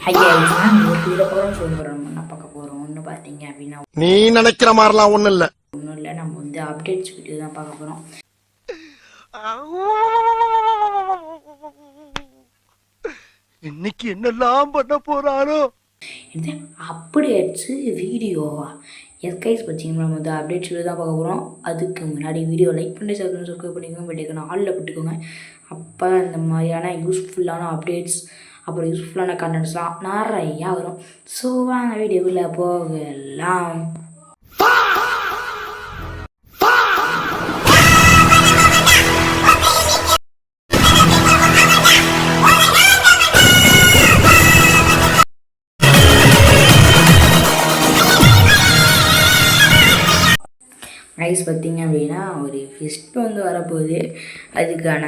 ஐயா இதில் போகிறோம் சொல்லுறோம் என்ன பார்க்க போகிறோம் ஒன்று பார்த்தீங்க அப்படின்னா நீ நினைக்கிற மாதிரிலாம் ஒன்றும் இல்லை. ஒன்றும் இல்லை, நம்ம வந்து அப்டேட்ஸ் வீடியோ தான் பார்க்க போகிறோம். இன்னைக்கு என்னெல்லாம் பண்ண போறாரோ. இது அப்டேட்ஸு வீடியோவா? எஸ்கைஸ் பார்த்தீங்கன்னா நம்ம வந்து அப்டேட்ஸ் வீடியோ தான் பார்க்க போகிறோம். அதுக்கு முன்னாடி வீடியோ லைக் பண்ணி சப்ஸ்கிரைப் பண்ணிக்கோங்க, பெல்லைக்கான ஆலில் போட்டுக்கோங்க. அப்போ இந்த மாதிரியான யூஸ்ஃபுல்லான அப்டேட்ஸ் அப்புறம் யூஸ்ஃபுல்லான கண்டென்ட்ஸ்லாம் நிறையா வரும். ஸோ வாங்க வீடியோக்குள்ளே போகலாம். ரைஸ் பார்த்திங்க அப்படின்னா ஒரு ஃபிஸ்ட் வந்து வரப்போகுது. அதுக்கான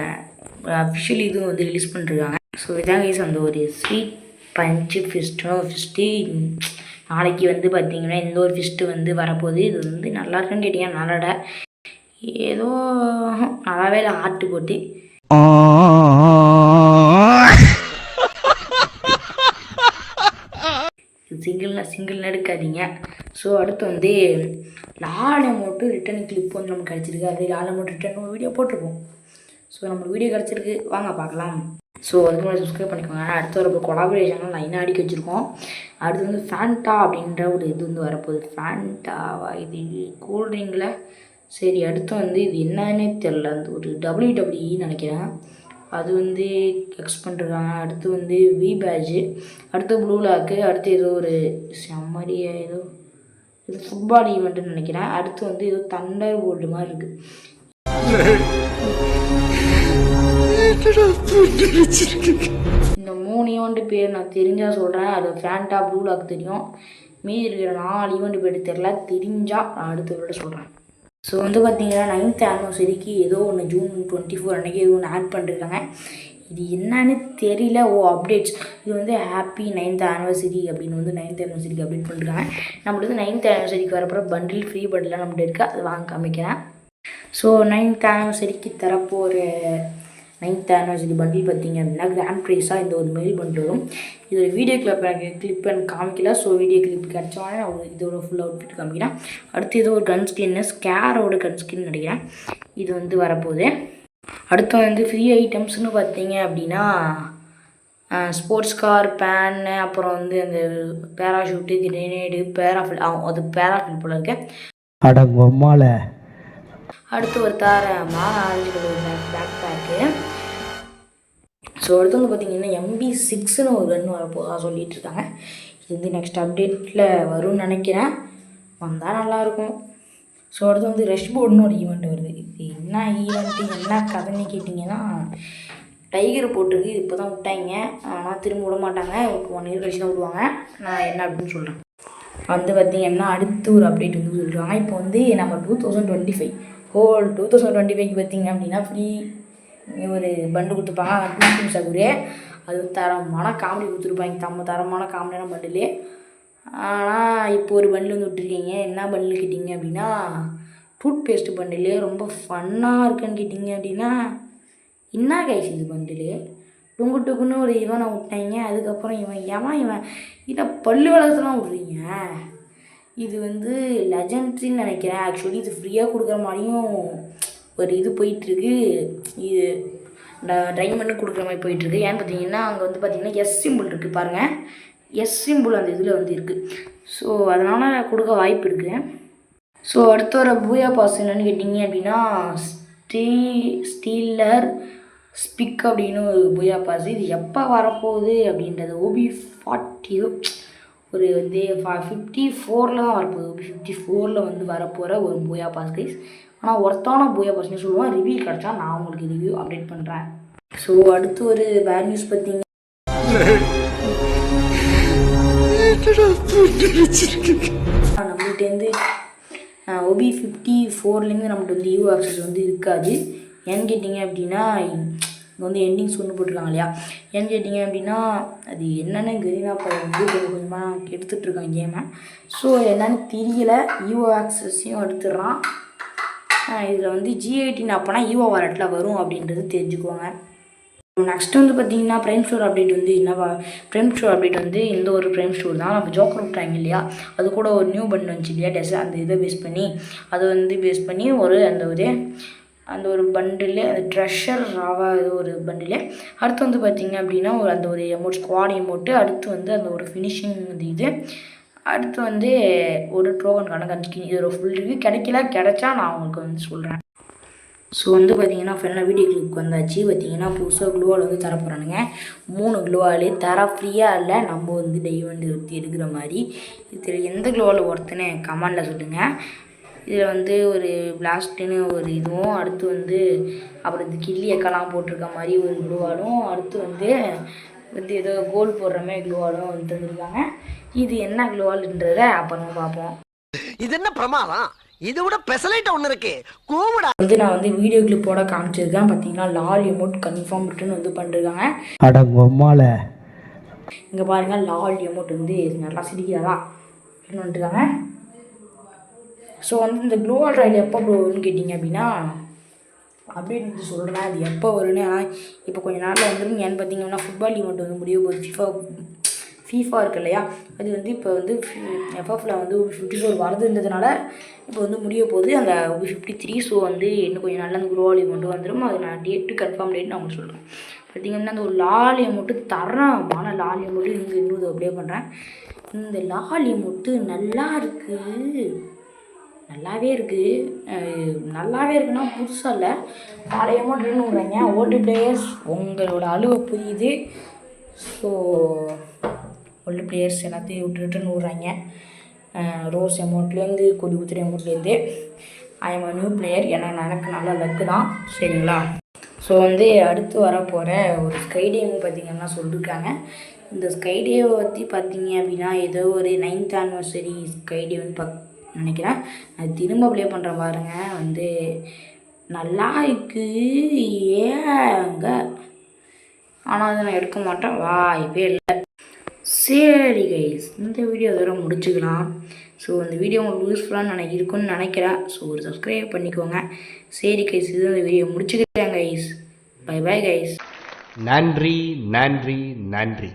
அஃபிஷியல் இதுவும் வந்து ரிலீஸ் பண்ணிருக்காங்க. ஸோ இதான் கைஸ் அந்த ஒரு ஸ்வீட் பஞ்சு ஃபிஸ்ட்டு நாளைக்கு வந்து பார்த்திங்கன்னா இந்த ஒரு ஃபிஸ்ட்டு வந்து வரப்போகுது. இது வந்து நல்லா இருக்குன்னு கேட்டிங்கன்னா நல்லாட ஏதோ நல்லாவே இல்லை, ஆட்டு போட்டு சிங்கிள் எடுக்காதீங்க. ஸோ அடுத்து வந்து லால் அமௌண்ட்டு ரிட்டன் கிளிப் வந்து நமக்கு கிடச்சிருக்கு. அப்படியே லால் அமௌண்ட் ரிட்டன் வீடியோ போட்டிருப்போம். ஸோ நம்மளுக்கு வீடியோ கிடச்சிருக்கு, வாங்க பார்க்கலாம். ஸோ அதுக்கு முன்னாடி சப்ஸ்கிரைப் பண்ணிக்கோங்க. அடுத்து ஒரு கொலாபரேஷன்லாம் லைனாக அடிக்க வச்சுருக்கோம். அடுத்து வந்து ஃபேண்டா அப்படின்ற ஒரு இது வந்து வரப்போகுது. ஃபேண்டாவா இது கூல்ட்ரிங்கில்? சரி, அடுத்து வந்து இது என்னன்னே தெரில, அந்த ஒரு WWE நினைக்கிறேன், அது வந்து எக்ஸ் பண்ணிருக்காங்க. அடுத்து வந்து வி பேட்ஜு, அடுத்து ப்ளூ லாக்கு, அடுத்து ஏதோ ஒரு செம்மறிய ஏதோ இது ஃபுட்பால் ஈவெண்ட்டுன்னு நினைக்கிறேன். அடுத்து வந்து ஏதோ தண்டர் போல்டு மாதிரி இருக்குது. இந்த 3 ஈவெண்ட்டு பேர் நான் தெரிஞ்சால் சொல்கிறேன். அது ஃபேண்டா ப்ளூ லாக் தெரியும், மீதி இருக்கிற 4 ஈவெண்ட்டு பேர் தெரில. தெரிஞ்சால் நான் அடுத்த விட சொல்கிறேன். ஸோ வந்து பார்த்திங்கன்னா 9th ஆனிவர்சரிக்கு ஏதோ ஒன்று ஜூன் 24 அன்றைக்கி ஏதோ ஒன்று ஆட் பண்ணிருக்காங்க. இது என்னன்னு தெரியல. அப்டேட்ஸ் இது வந்து ஹாப்பி 9th ஆனிவர்சரி அப்படின்னு வந்து 9th ஆனிவர்சரிக்கு அப்டேட் பண்ணிருக்காங்க. நம்மளுக்கு வந்து 9th ஆனிவர்சரிக்கு வரப்போ பண்டில் ஃப்ரீ பண்டிலாம் நம்மகிட்ட இருக்குது, அது வாங்க காமிக்கிறேன். So 9th ஆனிவர்சரிக்கு தரப்போகிற 9th anniversary bundle பார்த்திங்க அப்படின்னா கிராண்ட் ப்ரைஸாக இந்த ஒரு மெயில் பண்டில் வரும். இது ஒரு வீடியோ கிளிப் எனக்கு காமிக்கல. ஸோ வீடியோ கிளிப் கிடச்சோடனே நான் இதோட ஃபுல் அவுட்ஃபிட் காமிக்கிறேன். அடுத்து ஏதோ ஒரு கன் ஸ்கின்னு, ஸ்கேரோட கன் ஸ்கின் நினைக்கிறேன், இது வந்து வரப்போகுது. அடுத்து வந்து ஃப்ரீ ஐட்டம்ஸ்னு பார்த்தீங்க அப்படின்னா ஸ்போர்ட்ஸ் கார், பேனு, அப்புறம் வந்து அந்த பேராஷூட்டு, கிரேனேடு, பேராஃபில் அது பேராஃபில் போல இருக்கு. அடங்கம்மால. அடுத்து ஒரு தாரமான orange colour backpack. So அடுத்து வந்து பார்த்திங்கன்னா MB6ன்னு ஒரு கன்று வரப்போதாக சொல்லிகிட்டு இருக்காங்க. இது வந்து நெக்ஸ்ட் அப்டேட்டில் வரும்னு நினைக்கிறேன், வந்தால் நல்லாயிருக்கும். ஸோ அடுத்து வந்து ரஷ் போர்டுன்னு ஒரு ஈவெண்ட் வருது. இது என்ன ஈவெண்ட்டு என்ன கதைன்னு கேட்டிங்கன்னா, டைகர் போட்டிருக்கு, இப்போ தான் விட்டாங்க, ஆனால் திரும்ப விட மாட்டாங்க, 1 இயர் கழிச்சு தான் விடுவாங்க. நான் என்ன அப்படின்னு சொல்கிறேன். வந்து பார்த்திங்கன்னா அடுத்து ஒரு அப்டேட் வந்து சொல்லிடுவாங்க. இப்போ வந்து நம்ம 2025 ஹோல் 2025க்கு பார்த்திங்க அப்படின்னா ஃப்ரீ ஒரு பண்டு கொடுத்துருப்பாங்க. டூ சகுரே அது தரமான காமெடி கொடுத்துருப்பாங்க, தரமான காமெடியான பண்டிலே. ஆனால் இப்போ ஒரு பண்டில் வந்து விட்டுருக்கீங்க. என்ன பண்டில் கேட்டிங்க அப்படின்னா டூத் பேஸ்ட்டு பண்டிலே. ரொம்ப ஃபன்னாக இருக்குன்னு கேட்டிங்க அப்படின்னா என்ன கைஸ் இது பண்டில் டுங்குன்னு ஒரு இவனை விட்டாங்க. அதுக்கப்புறம் இவன் இதை பல்லு வளர்த்துலாம் விட்றீங்க. இது வந்து லெஜண்ட்ரின்னு நினைக்கிறேன். ஆக்சுவலி இது ஃப்ரீயாக கொடுக்குற மாதிரியும் ஒரு இது போயிட்டுருக்கு. இது டைமண்டு கொடுக்குற மாதிரி போயிட்டுருக்கு. ஏன்னு பார்த்தீங்கன்னா அங்கே வந்து பார்த்திங்கன்னா எஸ் சிம்பிள் இருக்குது பாருங்கள், எஸ் சிம்பிள் அந்த இதில் வந்து இருக்குது. ஸோ அதனால் கொடுக்க வாய்ப்பு இருக்குது. ஸோ அடுத்த ஒரு பூயா பாஸ் என்னென்னு கேட்டிங்க அப்படின்னா ஸ்டீலர் ஸ்பிக் அப்படின்னு ஒரு பூயா பாஸ். இது எப்போ வரப்போகுது அப்படின்றது OB40 ஒரு வந்து 54 தான் வரப்போகுது. OB54 வந்து வரப்போகிற ஒரு பூயா பாஸ் கைஸ். ஆனால் ஒருத்தான பூயா பாஸ்ன்னு சொல்லுவேன். ரிவ்யூ கிடச்சா நான் உங்களுக்கு ரிவ்யூ அப்டேட் பண்ணுறேன். ஸோ அடுத்து ஒரு பேட் நியூஸ் பார்த்தீங்க, நம்மள்கிட்டேருந்து OB54லேருந்து நம்மகிட்ட வந்து யூ ஆக்சஸ் வந்து இருக்காது. ஏன்னு கேட்டிங்க அப்படின்னா இங்கே வந்து எண்டிங்ஸ் ஒன்று போட்டிருக்காங்க இல்லையா. ஏன்னு கேட்டிங்க அப்படின்னா அது என்னென்னு கரீனா பையன் வந்து கொஞ்சம் கொஞ்சமாக எடுத்துகிட்ருக்கான் கேமை. ஸோ என்னென்னு தெரியல, யூ ஆக்சஸையும் எடுத்துடுறான். இதில் வந்து G18 அப்போனா ஈவோ வாலெட்டில் வரும் அப்படின்றது தெரிஞ்சுக்குவாங்க. நெக்ஸ்ட் வந்து பார்த்தீங்கன்னா ப்ரைம் ஸ்டோர் அப்டேட் வந்து என்னவா, ப்ரைம் ஸ்டோர் அப்டேட் வந்து இந்த ஒரு ப்ரைம் ஸ்டோர் தான். நம்ம ஜோக்கர் விட்டாங்க இல்லையா, அது கூட ஒரு நியூ பட்டன் வந்துச்சு இல்லையா, அந்த இதை பேஸ் பண்ணி ஒரு அந்த ஒரு பண்டில், அந்த ட்ரெஷர் ராவா ஒரு பண்டில். அடுத்து வந்து பார்த்திங்க அப்படின்னா அந்த ஒரு எமௌண்ட் ஸ்குவாட் எமௌண்ட்டு. அடுத்து வந்து அந்த ஒரு ஃபினிஷிங் இது. அடுத்து வந்து ஒரு ட்ரோகன் கணக்கு. இது ஒரு ஃபுல் ரிவ்யூ கிடைச்சா நான் உங்களுக்கு வந்து சொல்கிறேன். ஸோ வந்து பார்த்திங்கன்னா ஃபைனலாக வீடியோ கிளிப் வந்தாச்சு. பார்த்திங்கன்னா புதுசாக க்ளோவால் வந்து தர போகிறானுங்க. 3 க்ளோவால் தர ஃப்ரீயாக இல்லை, நம்ம வந்து டைமண்ட் எடுக்கிற மாதிரி. இது எந்த க்ளோவால் ஒருத்தனே கமெண்டில் சொல்லுங்கள். இதில் வந்து ஒரு பிளாஸ்ட்டுன்னு ஒரு இதுவும், அடுத்து வந்து அப்புறம் இந்த கில்லி எக்கெல்லாம் போட்டிருக்க மாதிரி ஒரு க்ளோவாலும், அடுத்து வந்து ஏதோ கோல் போடுற மாதிரி க்ளோவாலும் வந்து தந்துருக்காங்க. இது என்ன க்ளோவால்ன்றதை அப்புறமா பார்ப்போம். இது என்ன பிரமாதம், இது விட பெசலைட் ஒண்ணு இருக்கு கூவிடா. வந்து நான் வந்து வீடியோ கிளிப்போட காமிச்சிருக்கேன். பார்த்தீங்கன்னா லால் எமௌண்ட் கன்ஃபார்ம் ரிட்டர்ன் வந்து பண்ணிருக்காங்க. அடங்கொம்மால இங்கே பாருங்கள், லால் எமௌண்ட் வந்து நல்லா சிரிக்கிறதா ரிட்டர்ன் வந்துருக்காங்க. ஸோ வந்து இந்த க்ளோவால் ட்ரையல் எப்போ வரும்னு கேட்டிங்க அப்படின்னா, அப்படின்னு சொல்கிறேன். அது எப்போ வரும்னு, ஆனால் இப்போ கொஞ்சம் நாளில் வந்துடும். ஏன்னு பார்த்தீங்கன்னா ஃபுட்பால் ஈவெண்ட் வந்து முடிய போகுது. ஃபீஃபா இருக்கு இல்லையா, அது வந்து இப்போ வந்து எஃப்எஃப்ல வந்து 54 வருதுன்றதுனால இப்போ வந்து முடிய போகுது அந்த 53. ஸோ வந்து இன்னும் கொஞ்சம் நாளில் அந்த க்ளோவால் ஈவெண்ட் வந்துடும். அது நான் கன்ஃபார்ம் டேட் நான் உங்களுக்கு சொல்கிறேன். பார்த்திங்கன்னா அந்த ஒரு லால் எமௌண்ட்டு தரமான லால் எமௌண்ட்டு இன்னும் அப்ளை பண்ணுறேன். இந்த லால் எமௌண்ட்டு நல்லாவே இருக்குன்னா புதுசாக இல்லை, நாலு அமௌண்ட் விடுறாங்க. ஓல்டு பிளேயர்ஸ் உங்களோட அழுவை புரியுது. ஸோ ஓல்டு பிளேயர்ஸ் எல்லாத்தையும் ரிட்டர்ன் விடுறாங்க. ரோஸ் அமௌண்ட்லேருந்து கொடி குத்துற அமௌண்ட்லேருந்து ஐ எம் நியூ பிளேயர். எனக்கு நல்ல லக்கு தான், சரிங்களா. ஸோ வந்து அடுத்து வரப்போகிற ஒரு ஸ்கைடேவும் பார்த்திங்கன்னா சொல்லியிருக்காங்க. இந்த ஸ்கைடேவை பற்றி பார்த்தீங்க அப்படின்னா ஏதோ ஒரு 9th anniversary ஸ்கைடேவுன்னு நினைக்கிறேன். அது திரும்ப ப்ளே பண்ணுற பாருங்க, வந்து நல்லா இருக்கு ஏங்க, ஆனால் அதை நான் எடுக்க மாட்டேன், வாய்ப்பே இல்லை. சரி கைஸ், இந்த வீடியோ அதோட முடிச்சுக்கலாம். ஸோ இந்த வீடியோ உங்களுக்கு யூஸ்ஃபுல்லாக இருக்குன்னு நினைக்கிறேன். ஸோ ஒரு சப்ஸ்கிரைப் பண்ணிக்கோங்க. சரி கைஸ், இது இந்த வீடியோ முடிச்சுக்கிறேன் கைஸ். By bye guys. நன்றி நன்றி நன்றி.